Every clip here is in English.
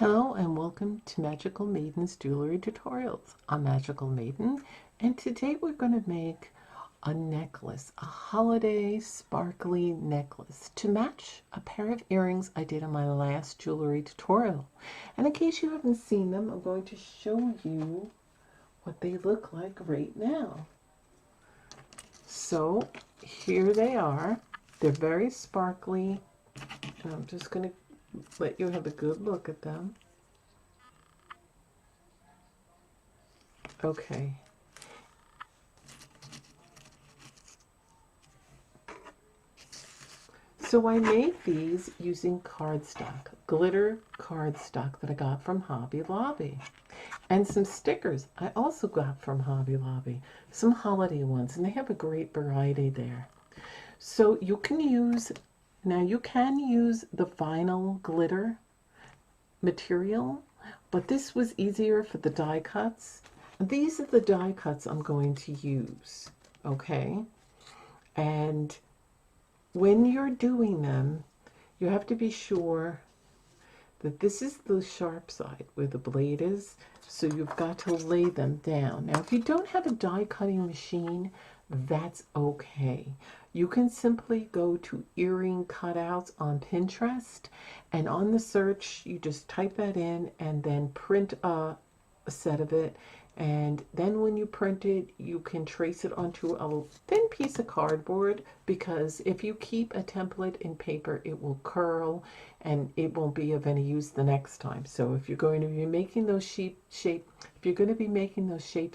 Hello and welcome to Magical Maiden's Jewelry Tutorials. I'm Magical Maiden, and today we're going to make a necklace, a holiday sparkly necklace to match a pair of earrings I did in my last jewelry tutorial. And in case you haven't seen them, I'm going to show you what they look like right now. So here they are. They're very sparkly, and I'm just going to let you have a good look at them. Okay. So I made these using cardstock, glitter cardstock that I got from Hobby Lobby. And some stickers I also got from Hobby Lobby, some holiday ones, and they have a great variety there. So you can use the vinyl glitter material, but this was easier for the die cuts. These are the die cuts I'm going to use, okay? And when you're doing them, you have to be sure that this is the sharp side where the blade is, so you've got to lay them down. Now, if you don't have a die cutting machine, that's okay. You can simply go to earring cutouts on Pinterest, and on the search, you just type that in and then print a set of it. And then when you print it, you can trace it onto a thin piece of cardboard, because if you keep a template in paper, it will curl and it won't be of any use the next time. So if you're going to be making those shapes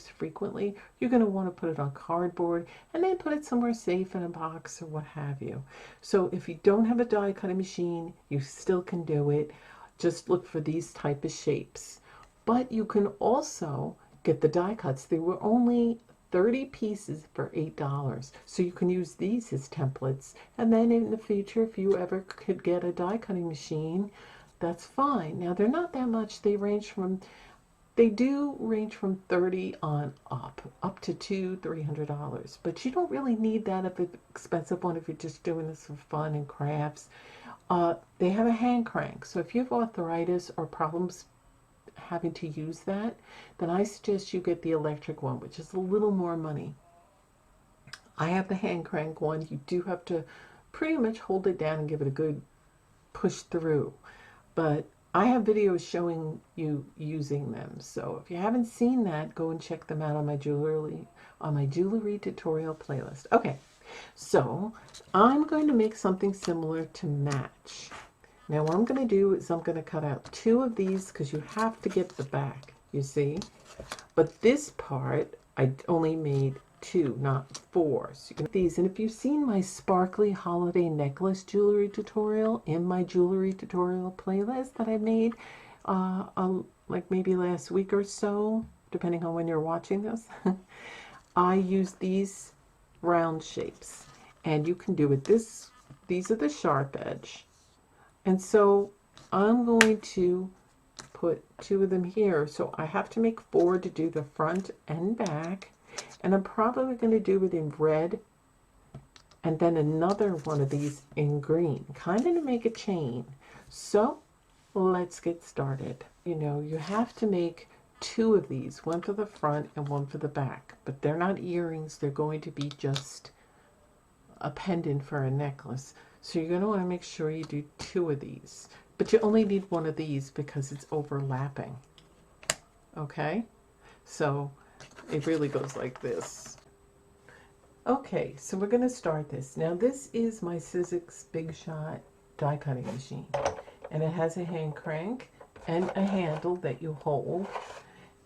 frequently, you're going to want to put it on cardboard and then put it somewhere safe in a box or what have you. So if you don't have a die cutting machine, you still can do it. Just look for these type of shapes. But you can also get the die cuts. They were only 30 pieces for $8. So you can use these as templates. And then in the future, if you ever could get a die cutting machine, that's fine. Now they're not that much. They do range from 30 on up to $200-300. But you don't really need that of an expensive one if you're just doing this for fun and crafts. They have a hand crank. So if you have arthritis or problems having to use that, then I suggest you get the electric one, which is a little more money. I have the hand crank one. You do have to pretty much hold it down and give it a good push through, but I have videos showing you using them. So if you haven't seen that, go and check them out on my jewelry tutorial playlist. Okay, so I'm going to make something similar to match. Now what I'm going to do is I'm going to cut out 2 of these, because you have to get the back, you see. But this part, I only made 2, not 4. So you can these. And if you've seen my sparkly holiday necklace jewelry tutorial in my jewelry tutorial playlist that I made like maybe last week or so, depending on when you're watching this, I use these round shapes. And you can do it these are the sharp edge. And so I'm going to put 2 of them here. So I have to make 4 to do the front and back. And I'm probably going to do it in red and then another one of these in green, kind of to make a chain. So let's get started. You have to make 2 of these, one for the front and one for the back. But they're not earrings. They're going to be just a pendant for a necklace. So you're going to want to make sure you do 2 of these. But you only need 1 of these because it's overlapping. Okay? So it really goes like this. Okay, so we're going to start this. Now this is my Sizzix Big Shot die cutting machine. And it has a hand crank and a handle that you hold.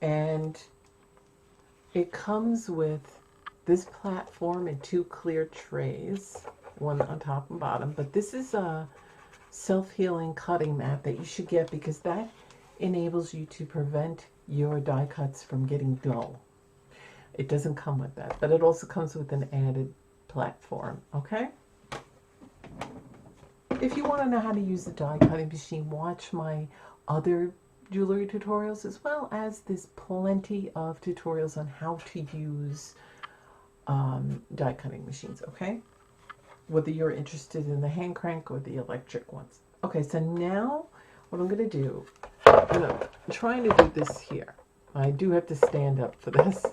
And it comes with this platform and 2 clear trays, one on top and bottom. But this is a self-healing cutting mat that you should get, because that enables you to prevent your die cuts from getting dull. It doesn't come with that, but it also comes with an added platform, okay? If you want to know how to use the die cutting machine, watch my other jewelry tutorials, as well as there's plenty of tutorials on how to use die cutting machines, okay? Whether you're interested in the hand crank or the electric ones. Okay, so now what I'm going to do and I'm trying to do this here. I do have to stand up for this.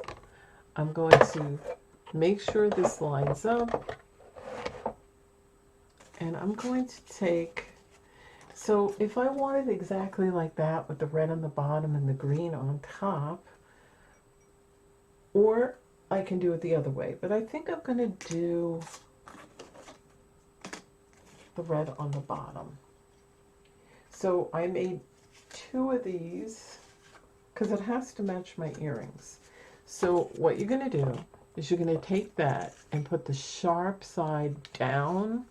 I'm going to make sure this lines up, and I'm going to take, so if I want it exactly like that with the red on the bottom and the green on top, or I can do it the other way, but I think I'm going to do the red on the bottom. So I made 2 of these because it has to match my earrings. So what you're going to do is you're going to take that and put the sharp side down,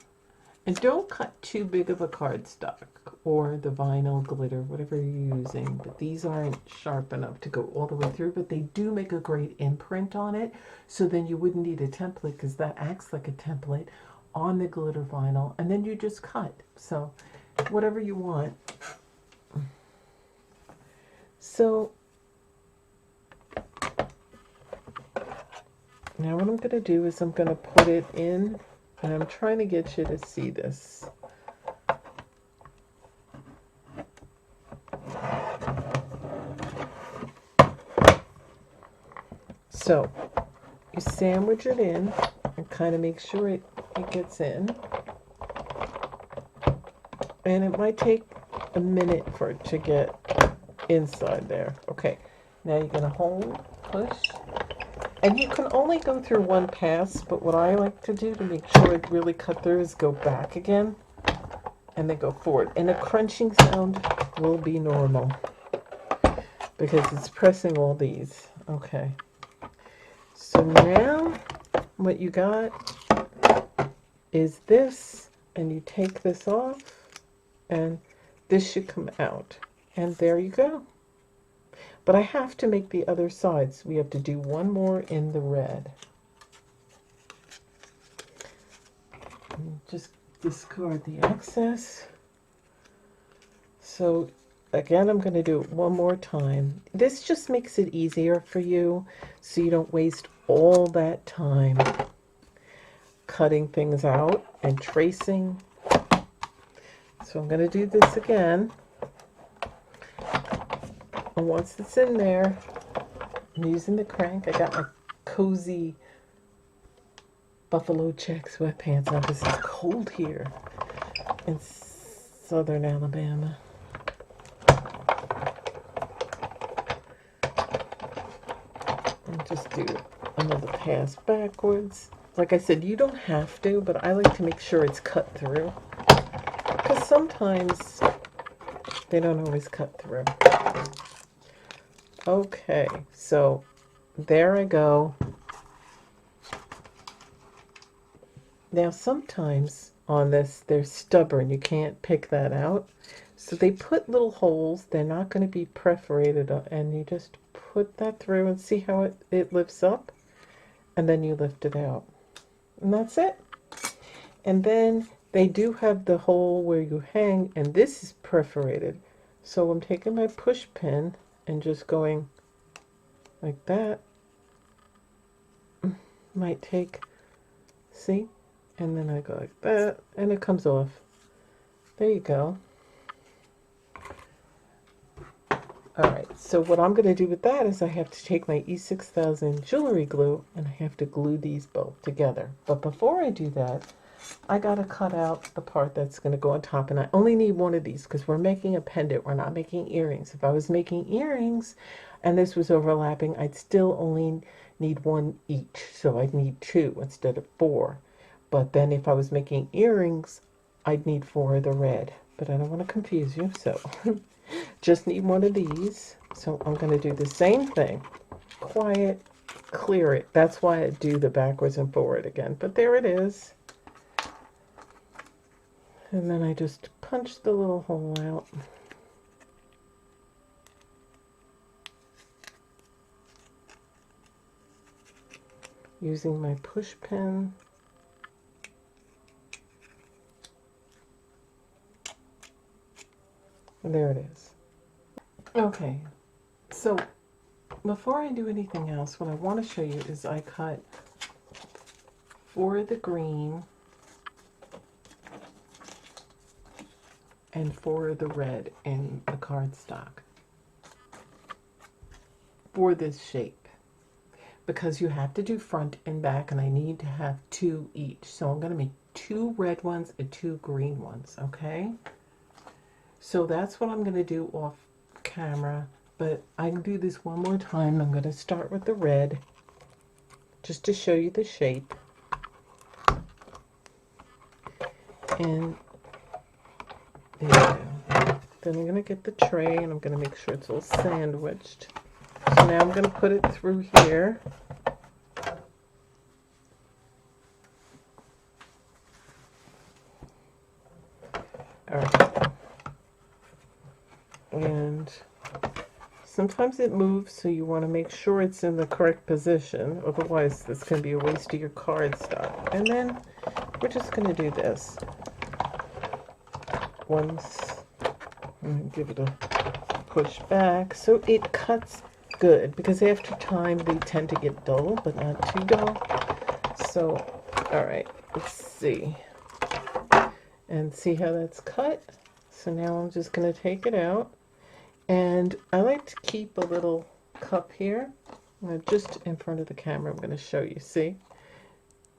and don't cut too big of a cardstock or the vinyl glitter, whatever you're using, but these aren't sharp enough to go all the way through, but they do make a great imprint on it. So then you wouldn't need a template because that acts like a template on the glitter vinyl, and then you just cut. So whatever you want. So now what I'm going to do is I'm going to put it in, and I'm trying to get you to see this. So you sandwich it in and kind of make sure it gets in. And it might take a minute for it to get inside there. Okay, now you're going to hold, push, and you can only go through one pass, but what I like to do to make sure it really cut through is go back again and then go forward. And a crunching sound will be normal because it's pressing all these. Okay, so now what you got is this, and you take this off, and this should come out, and there you go. But I have to make the other sides. We have to do one more in the red. Just discard the excess. So again, I'm going to do it one more time. This just makes it easier for you so you don't waste all that time cutting things out and tracing. So I'm going to do this again. And once it's in there, I'm using the crank. I got my cozy buffalo check sweatpants on because it's cold here in southern Alabama. And just do another pass backwards. Like I said, you don't have to, but I like to make sure it's cut through, because sometimes they don't always cut through. Okay, so there I go. Now sometimes on this they're stubborn, you can't pick that out, so they put little holes. They're not going to be perforated, and you just put that through and see how it lifts up, and then you lift it out, and that's it. And then they do have the hole where you hang, and this is perforated, so I'm taking my push pin and just going like that. Might take, see, and then I go like that, and it comes off. There you go. All right, so what I'm going to do with that is I have to take my E6000 jewelry glue, and I have to glue these both together. But before I do that, I got to cut out the part that's going to go on top, and I only need one of these because we're making a pendant. We're not making earrings. If I was making earrings and this was overlapping, I'd still only need one each, so I'd need 2 instead of 4. But then if I was making earrings, I'd need 4 of the red, but I don't want to confuse you, so just need one of these. So I'm going to do the same thing. Quiet, clear it. That's why I do the backwards and forward again, but there it is. And then I just punch the little hole out. Using my push pin. And there it is. Okay, so before I do anything else, what I want to show you is I cut for the green and for the red in the cardstock for this shape, because you have to do front and back, and I need to have 2 each. So I'm going to make 2 red ones and 2 green ones, okay? So that's what I'm going to do off camera, but I can do this one more time. I'm going to start with the red just to show you the shape. And there you go. Then I'm going to get the tray and I'm going to make sure it's all sandwiched. So now I'm going to put it through here. All right. And sometimes it moves, so you want to make sure it's in the correct position. Otherwise, this can be a waste of your cardstock. And then we're just going to do this. Once, and give it a push back so it cuts good, because after time they tend to get dull, but not too dull. So, all right, let's see. And see how that's cut. So now I'm just going to take it out. And I like to keep a little cup here. Just in front of the camera, I'm going to show you, see?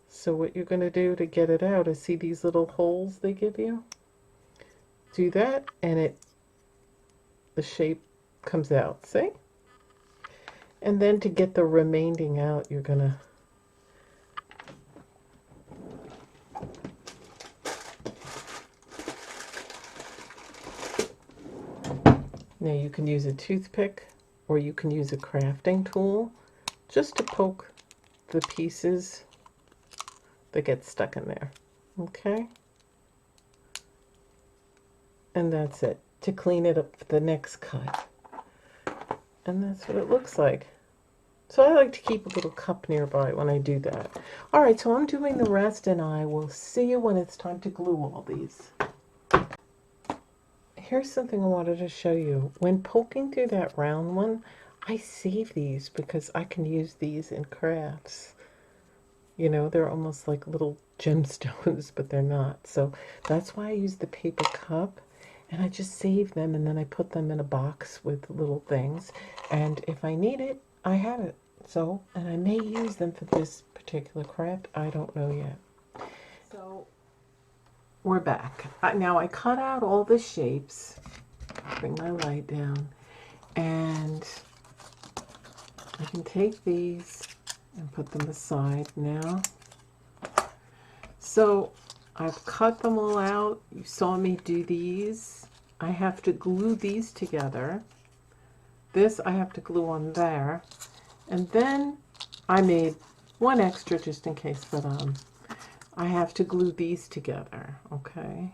So what you're going to do to get it out is see these little holes they give you? Do that, and the shape comes out, see? And then to get the remaining out, you're going to now you can use a toothpick or you can use a crafting tool just to poke the pieces that get stuck in there, okay? And that's it, to clean it up for the next cut. And that's what it looks like. So I like to keep a little cup nearby when I do that. All right, so I'm doing the rest, and I will see you when it's time to glue all these. Here's something I wanted to show you. When poking through that round one, I save these because I can use these in crafts. You know, they're almost like little gemstones, but they're not. So that's why I use the paper cup, and I just save them, and then I put them in a box with little things. And if I need it, I have it. So, and I may use them for this particular craft. I don't know yet. So we're back. Now I cut out all the shapes. Bring my light down. And I can take these and put them aside now. So I've cut them all out. You saw me do these. I have to glue these together. This I have to glue on there. And then I made one extra just in case, but I have to glue these together, okay?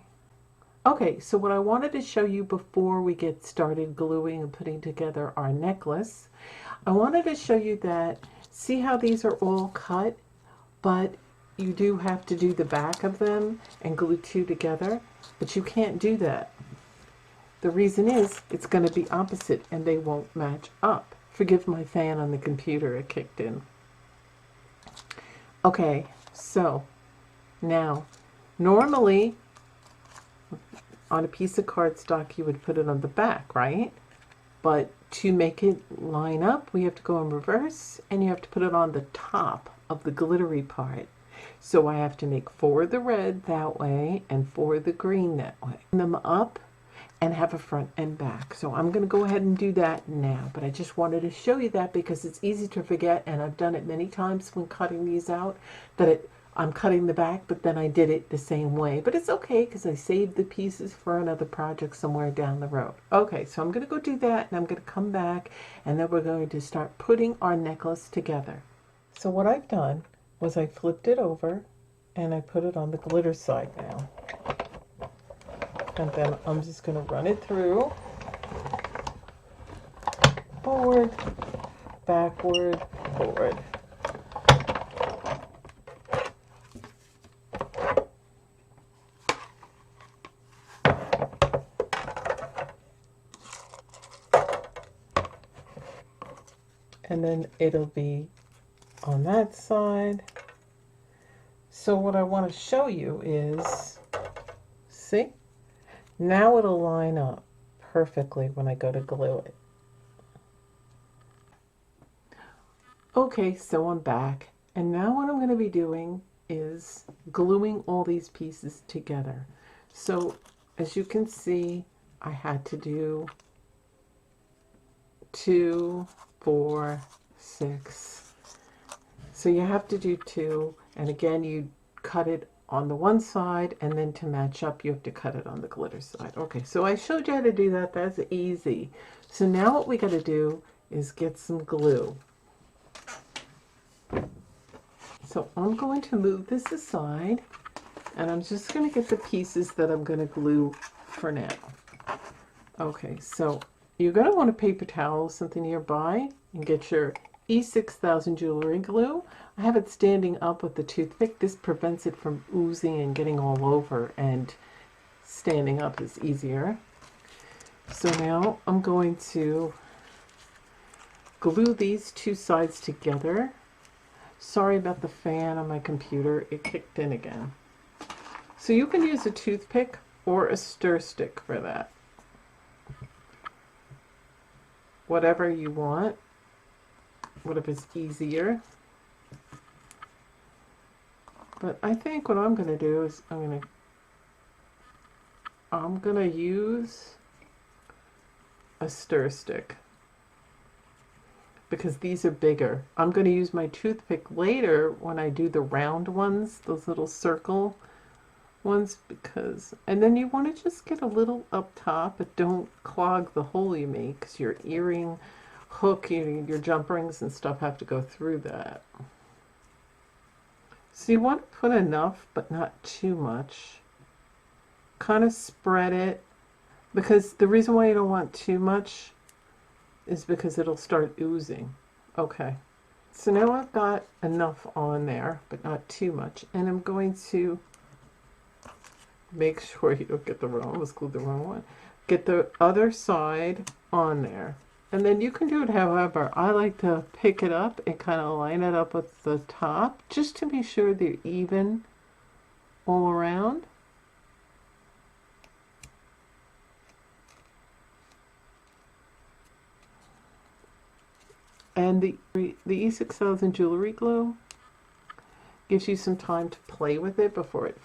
Okay, so what I wanted to show you before we get started gluing and putting together our necklace, I wanted to show you that, see how these are all cut, but you do have to do the back of them and glue 2 together, but you can't do that. The reason is it's going to be opposite and they won't match up. Forgive my fan on the computer, it kicked in. Okay, so now normally on a piece of cardstock you would put it on the back, right? But to make it line up, we have to go in reverse, and you have to put it on the top of the glittery part. So I have to make 4 of the red that way and 4 of the green that way. Them up and have a front and back. So I'm going to go ahead and do that now, but I just wanted to show you that because it's easy to forget, and I've done it many times when cutting these out, that I'm cutting the back, but then I did it the same way. But it's okay because I saved the pieces for another project somewhere down the road. Okay, so I'm going to go do that, and I'm going to come back, and then we're going to start putting our necklace together. So what I've done was I flipped it over, and I put it on the glitter side now. And then I'm just going to run it through, forward, backward, forward. And then it'll be on that side. So what I want to show you is, see? Now it'll line up perfectly when I go to glue it. Okay, so I'm back, and now what I'm going to be doing is gluing all these pieces together. So as you can see, I had to do 2, 4, 6. So you have to do 2, and again you cut it on the one side, and then to match up you have to cut it on the glitter side. Okay, so I showed you how to do that. That's easy. So now what we got to do is get some glue. So I'm going to move this aside, and I'm just going to get the pieces that I'm going to glue for now. Okay, so you're going to want a paper towel, something nearby, and get your E6000 jewelry glue. I have it standing up with the toothpick. This prevents it from oozing and getting all over, and standing up is easier. So now I'm going to glue these two sides together. Sorry about the fan on my computer, it kicked in again. So you can use a toothpick or a stir stick for that. Whatever you want, whatever's easier. But I think what I'm going to do is I'm going to use a stir stick, because these are bigger. I'm going to use my toothpick later when I do the round ones, those little circle ones, because, and then you want to just get a little up top, but don't clog the hole you make, because your earring hook, your jump rings and stuff have to go through that. So you want to put enough, but not too much. Kind of spread it, because the reason why you don't want too much is because it'll start oozing. Okay, so now I've got enough on there, but not too much, and I'm going to make sure you don't get the wrong, let's glue the wrong one. Get the other side on there, and then you can do it however. I like to pick it up and kind of line it up with the top, just to be sure they're even all around. And the E6000 jewelry glue gives you some time to play with it before it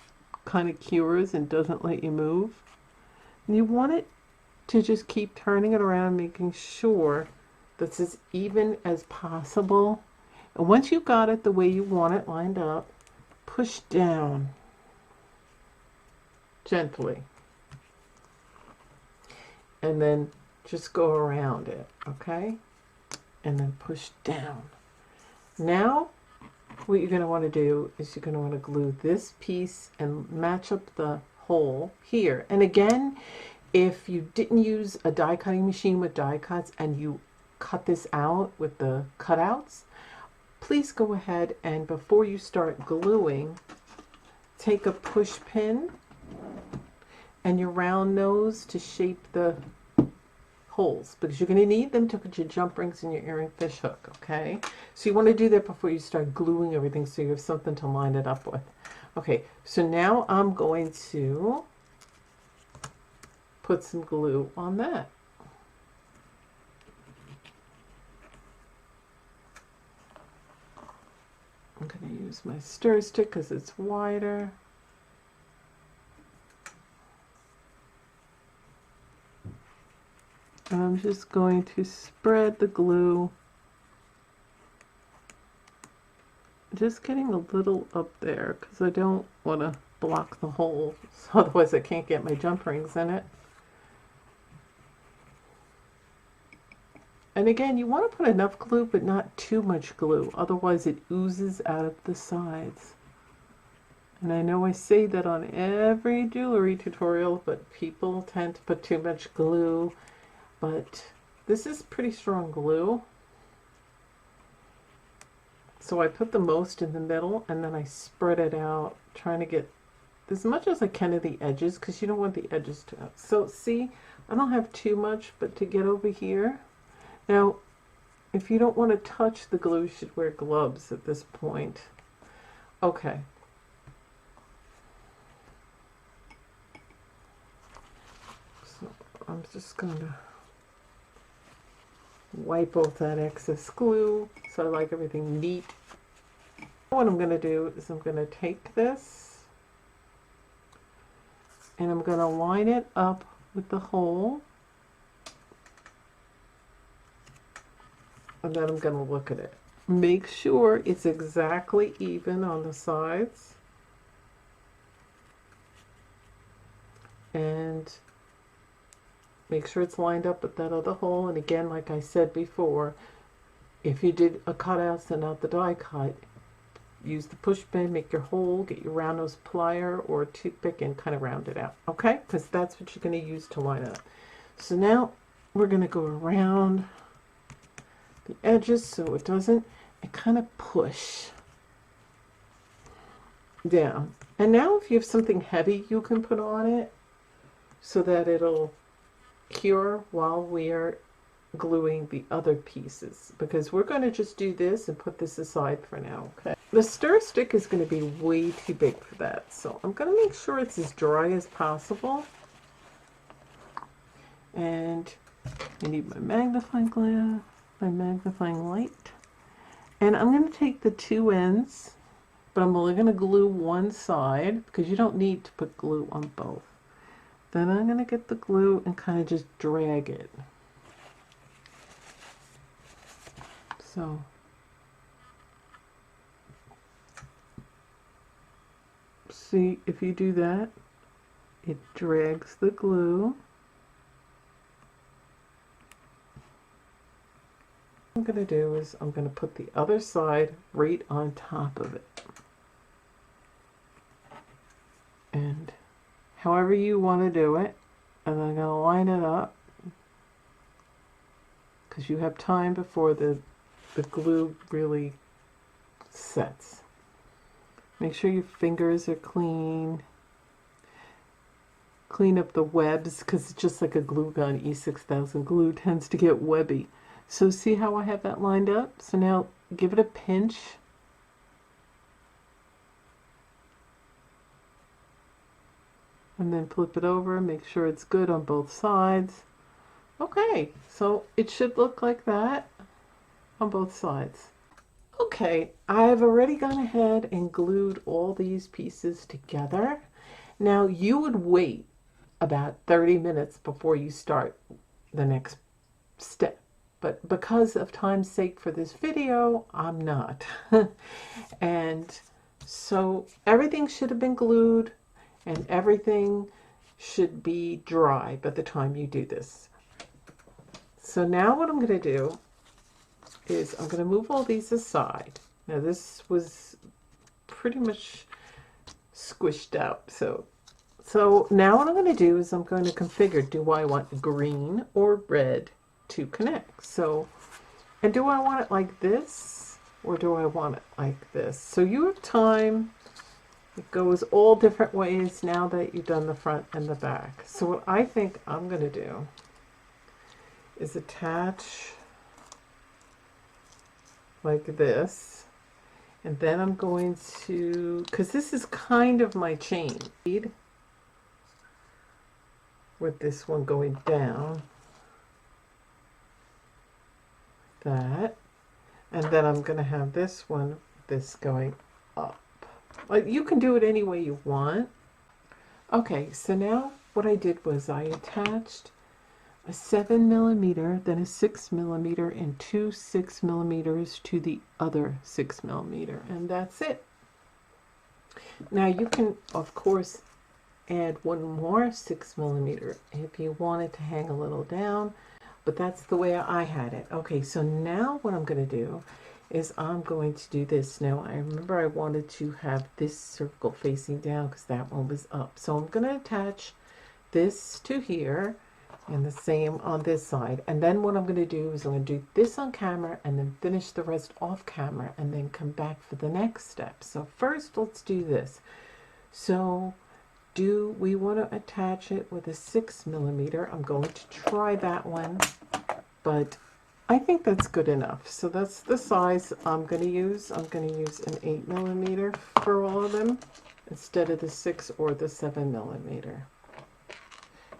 kind of cures and doesn't let you move. And you want it to just keep turning it around, making sure that's as even as possible. And once you got it the way you want it lined up, push down gently. And then just go around it, okay? And then push down. Now what you're going to want to do is you're going to want to glue this piece and match up the hole here. And again, if you didn't use a die cutting machine with die cuts and you cut this out with the cutouts, please go ahead and before you start gluing, take a push pin and your round nose to shape the holes, because you're going to need them to put your jump rings and your earring fish hook, okay? So you want to do that before you start gluing everything so you have something to line it up with. Okay, so now I'm going to put some glue on that. I'm going to use my stir stick because it's wider. And I'm just going to spread the glue, just getting a little up there because I don't want to block the holes, otherwise I can't get my jump rings in it. And again, you want to put enough glue but not too much glue, otherwise it oozes out of the sides. And I know I say that on every jewelry tutorial, but people tend to put too much glue. But this is pretty strong glue. So I put the most in the middle and then I spread it out, trying to get as much as I can of the edges because you don't want the edges to have. So see, I don't have too much, but to get over here. Now, if you don't want to touch the glue, you should wear gloves at this point. Okay. Just gonna wipe off that excess glue, so I like everything neat. What I'm gonna do is I'm gonna take this and I'm gonna line it up with the hole, and then I'm gonna look at it. Make sure it's exactly even on the sides, and make sure it's lined up with that other hole. And again, like I said before, if you did a cutout and not the die cut, use the push pin, make your hole, get your round nose plier or toothpick and kind of round it out, okay? Because that's what you're going to use to line it up. So now we're going to go around the edges so it doesn't, and kind of push down. And now if you have something heavy you can put on it so that it'll cure while we're gluing the other pieces, because we're going to just do this and put this aside for now, okay? The stir stick is going to be way too big for that, so I'm going to make sure it's as dry as possible. And I need my magnifying glass, my magnifying light, and I'm going to take the two ends, but I'm only going to glue one side because you don't need to put glue on both. Then I'm going to get the glue and kind of just drag it. So see, if you do that, it drags the glue. What I'm going to do is I'm going to put the other side right on top of it. And however you want to do it, and I'm going to line it up because you have time before the glue really sets. Make sure your fingers are clean. Clean up the webs because it's just like a glue gun. E6000 glue tends to get webby. So see how I have that lined up? So now give it a pinch. And then flip it over, make sure it's good on both sides. Okay, so it should look like that on both sides. Okay, I've already gone ahead and glued all these pieces together. Now you would wait about 30 minutes before you start the next step, but because of time's sake for this video, I'm not. And so everything should have been glued and everything should be dry by the time you do this. So now what I'm going to do is I'm going to move all these aside. Now this was pretty much squished out. So now what I'm going to do is I'm going to configure, do I want green or red to connect? So, and do I want it like this or do I want it like this? So you have time. It goes all different ways now that you've done the front and the back. So what I think I'm going to do is attach like this, and then I'm going to, because this is kind of my chain, with this one going down, that, and then I'm going to have this one, this going up. Like, you can do it any way you want. Okay, so now what I did was I attached a 7mm, then a 6mm, and two 6mm to the other 6mm, and that's it. Now you can, of course, add one more 6mm if you want it to hang a little down, but that's the way I had it. Okay, so now what I'm going to do is I'm going to do this. Now I remember I wanted to have this circle facing down because that one was up. So I'm going to attach this to here and the same on this side. And then what I'm going to do is I'm going to do this on camera and then finish the rest off camera and then come back for the next step. So first let's do this. So do we want to attach it with a 6mm? I'm going to try that one, but I think that's good enough. So that's the size I'm going to use. I'm going to use an 8mm for all of them instead of the 6 or the 7mm.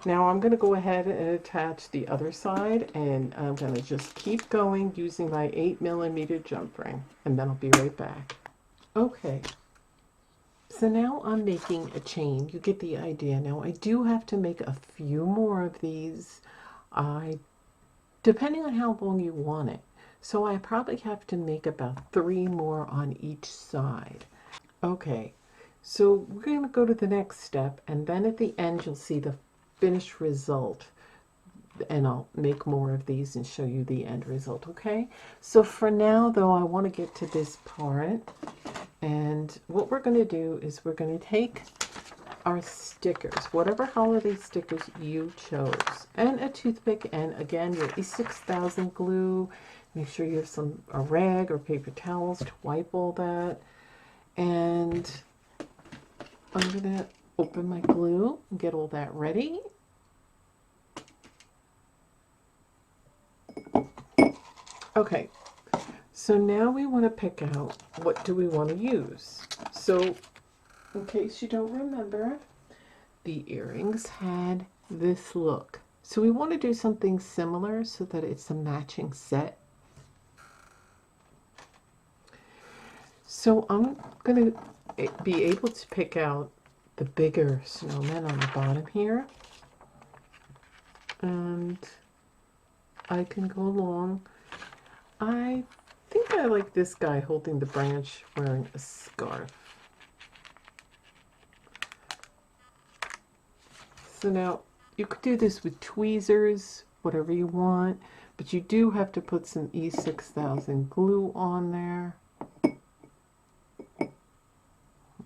Now I'm going to go ahead and attach the other side, and I'm going to just keep going using my 8mm jump ring, and then I'll be right back. Okay, so now I'm making a chain. You get the idea. Now I do have to make a few more of these, depending on how long you want it. So I probably have to make about 3 more on each side. Okay, so we're going to go to the next step, and then at the end you'll see the finished result, and I'll make more of these and show you the end result. Okay, so for now though, I want to get to this part, and what we're going to do is we're going to take our stickers, whatever holiday stickers you chose, and a toothpick, and again your E6000 glue. Make sure you have a rag or paper towels to wipe all that. And I'm going to open my glue and get all that ready. Okay, so now we want to pick out what do we want to use. So in case you don't remember, the earrings had this look. So we want to do something similar so that it's a matching set. So I'm going to be able to pick out the bigger snowmen on the bottom here. And I can go along. I think I like this guy holding the branch wearing a scarf. So now you could do this with tweezers, whatever you want, but you do have to put some E6000 glue on there.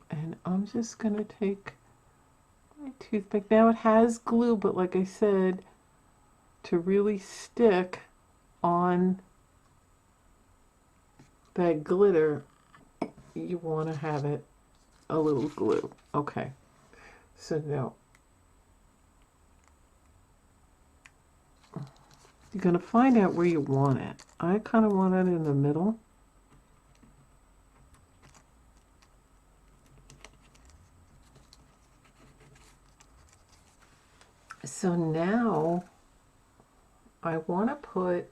And I'm just going to take my toothpick. Now it has glue, but like I said, to really stick on that glitter, you want to have it a little glue. Okay, so now you're going to find out where you want it. I kind of want it in the middle. So now I want to put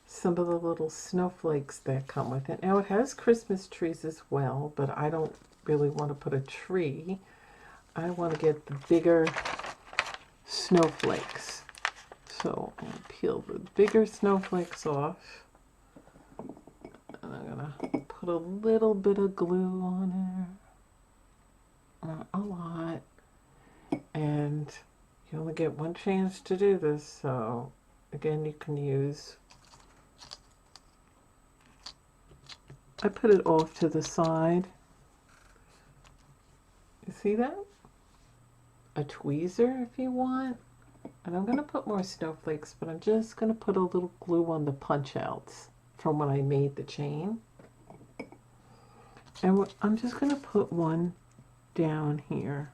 some of the little snowflakes that come with it. Now it has Christmas trees as well, but I don't really want to put a tree. I want to get the bigger snowflakes. So I'm going to peel the bigger snowflakes off. And I'm going to put a little bit of glue on there. Not a lot. And you only get one chance to do this, so again you can use, I put it off to the side. You see that? A tweezer if you want. And I'm going to put more snowflakes, but I'm just going to put a little glue on the punch outs from when I made the chain. And I'm just going to put one down here.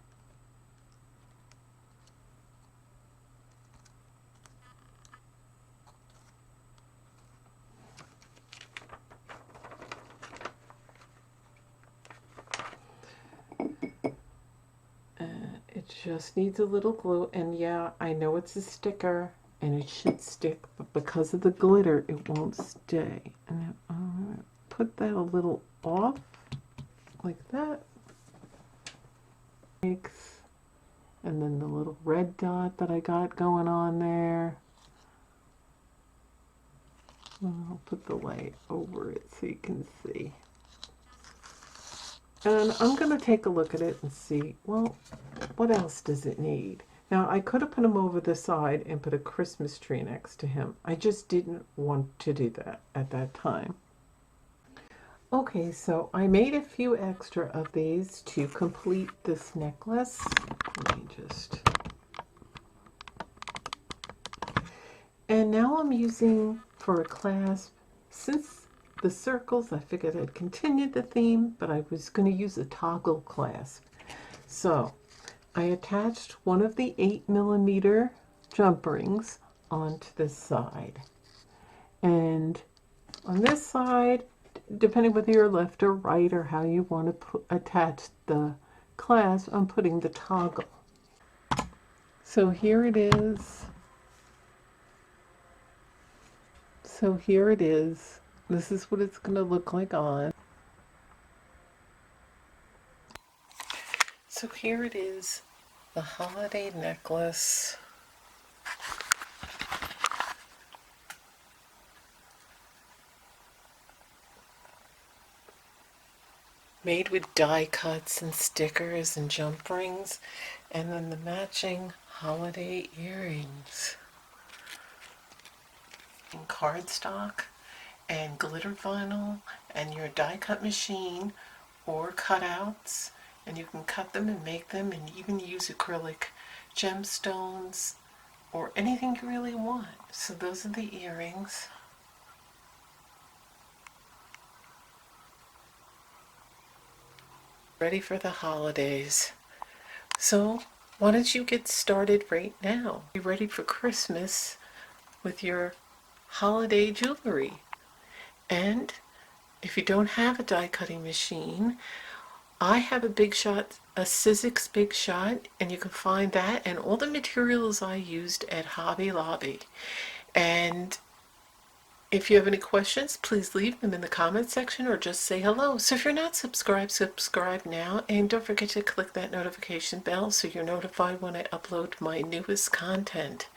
It just needs a little glue, and yeah, I know it's a sticker and it should stick, but because of the glitter it won't stay. And I'm going to put that a little off like that. And then the little red dot that I got going on there, I'll put the light over it so you can see. And I'm going to take a look at it and see, well, what else does it need? Now, I could have put him over the side and put a Christmas tree next to him. I just didn't want to do that at that time. Okay, so I made a few extra of these to complete this necklace. Let me just... And now I'm using, for a clasp, since the circles, I figured I'd continue the theme, but I was going to use a toggle clasp. So I attached one of the 8mm jump rings onto this side. And on this side, depending whether you're left or right or how you want to attach the clasp, I'm putting the toggle. So here it is. So here it is. This is what it's going to look like on. So here it is, the holiday necklace. Made with die cuts and stickers and jump rings, and then the matching holiday earrings. And cardstock and glitter vinyl and your die cut machine or cutouts, and you can cut them and make them and even use acrylic gemstones or anything you really want. So those are the earrings. Ready for the holidays. So why don't you get started right now? Be ready for Christmas with your holiday jewelry. And if you don't have a die cutting machine, I have a Big Shot, a Sizzix Big Shot, and you can find that and all the materials I used at Hobby Lobby. And if you have any questions, please leave them in the comment section or just say hello. So if you're not subscribed, subscribe now, and don't forget to click that notification bell so you're notified when I upload my newest content.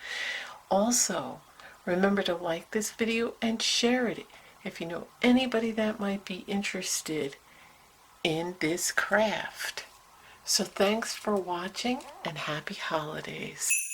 Also, remember to like this video and share it if you know anybody that might be interested in this craft. So thanks for watching and happy holidays.